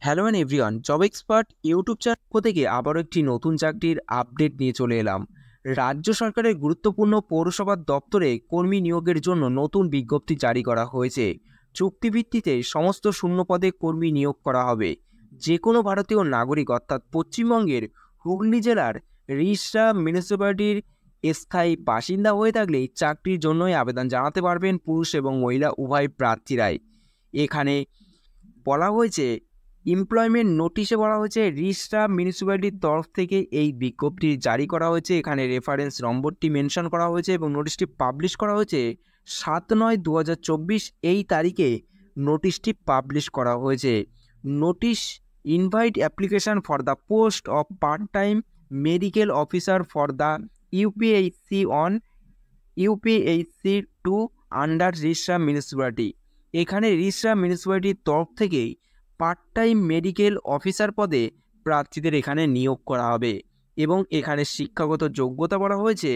Hello and everyone, job expert YouTube channel থেকে আবারও একটি নতুন চাকরির আপডেট নিয়ে চলে এলাম। রাজ্য সরকারের গুরুত্বপূর্ণ পৌরসভা দপ্তরে কর্মী নিয়োগের জন্য নতুন বিজ্ঞপ্তি জারি করা হয়েছে। চুক্তিভিত্তিতে সমস্ত শূন্যপদে কর্মী নিয়োগ করা হবে। যে কোনো ভারতীয় নাগরিক অর্থাৎ পশ্চিমবঙ্গের হুগলি জেলার রিষড়া মিউনিসিপ্যালিটির স্থায়ী বাসিন্দা হয়ে থাকলে এই চাকরির জন্যই আবেদন জানাতে পারবেন পুরুষ এবং মহিলা উভয় প্রার্থীরাই। এখানে বলা হয়েছে, এমপ্লয়মেন্ট নোটিশে বলা হয়েছে রিষড়া মিউনিসিপ্যালিটির তরফ থেকে এই বিজ্ঞপ্তি জারি করা হয়েছে। এখানে রেফারেন্স নম্বরটি মেনশন করা হয়েছে এবং নোটিশটি পাবলিশ করা হয়েছে 7/9/2024 এই তারিখে নোটিশটি পাবলিশ করা হয়েছে। Notice invite application for the post of part time medical officer for the UPHC on UPHC two under Rishra municipality. এখানে রিষড়া মিউনিসিপ্যালিটির তরফ থেকেই পার্ট টাইম মেডিকেল অফিসার পদে প্রার্থীদের এখানে নিয়োগ করা হবে এবং এখানে শিক্ষাগত যোগ্যতা বলা হয়েছে।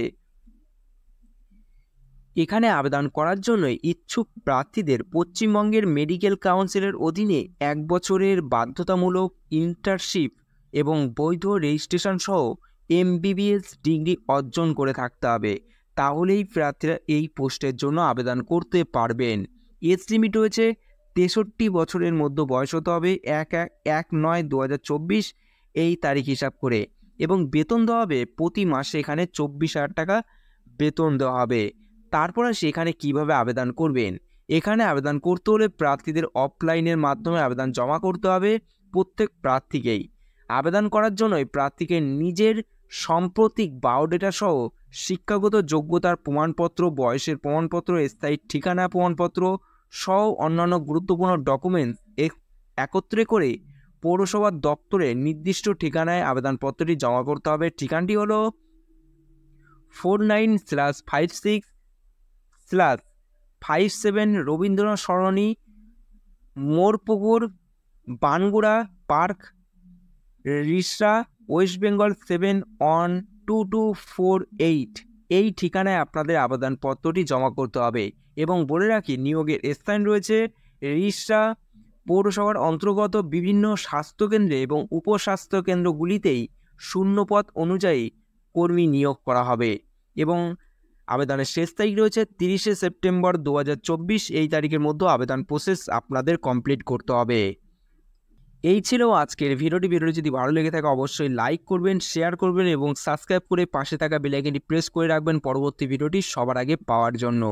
এখানে আবেদন করার জন্য ইচ্ছুক প্রার্থীদের পশ্চিমবঙ্গের মেডিকেল কাউন্সিলের অধীনে 1 বছরের বাধ্যতামূলক ইন্টার্নশিপ এবং বৈধ রেজিস্ট্রেশন সহ এমবিবিএস ডিগ্রি অর্জন করে থাকতে হবে। তাহলেই প্রার্থীরা এই পোস্টের জন্য আবেদন করতে পারবেন। এজ লিমিট রয়েছে 63 বছরের মধ্যে বয়স হতে হবে 1/9/2024 এই তারিখ হিসাব করে, এবং বেতন দেওয়া হবে প্রতি মাসে এখানে 24,000 টাকা বেতন দেওয়া হবে। তারপরে সেখানে কিভাবে আবেদন করবেন, এখানে আবেদন করতে হলে প্রার্থীদের অফলাইনের মাধ্যমে আবেদন জমা করতে হবে প্রত্যেক প্রার্থীকেই। আবেদন করার জন্যই প্রার্থীকে নিজের সাম্প্রতিক বায়োডেটা সহ শিক্ষাগত যোগ্যতার প্রমাণপত্র, বয়সের প্রমাণপত্র, স্থায়ী ঠিকানা প্রমাণপত্র সহ অন্যান্য গুরুত্বপূর্ণ ডকুমেন্টস একত্রে করে পৌরসভা দপ্তরে নির্দিষ্ট ঠিকানায় আবেদনপত্রটি জমা করতে হবে। ঠিকানাটি হলো 49/56/57 রবীন্দ্রনাথ সরণি, মোরপুকুর, বানগুড়া পার্ক, রিষড়া, ওয়েস্ট বেঙ্গল 712248। এই ঠিকানায় আপনাদের আবেদনপত্রটি জমা করতে হবে। এবং বলে রাখি, নিয়োগের স্থান রয়েছে রিষড়া পৌরসভার অন্তর্গত বিভিন্ন স্বাস্থ্যকেন্দ্রে এবং উপস্বাস্থ্য কেন্দ্রগুলিতেই শূন্যপদ অনুযায়ী কর্মী নিয়োগ করা হবে। এবং আবেদনের শেষ তারিখ রয়েছে 30শে সেপ্টেম্বর 2024। এই তারিখের মধ্যে আবেদন প্রসেস আপনাদের কমপ্লিট করতে হবে। এই ছিল আজকের ভিডিওটি। যদি ভালো লেগে থাকে অবশ্যই লাইক করবেন, শেয়ার করবেন এবং সাবস্ক্রাইব করে পাশে থাকা বেল আইকনটি প্রেস করে রাখবেন পরবর্তী ভিডিওটি সবার আগে পাওয়ার জন্য।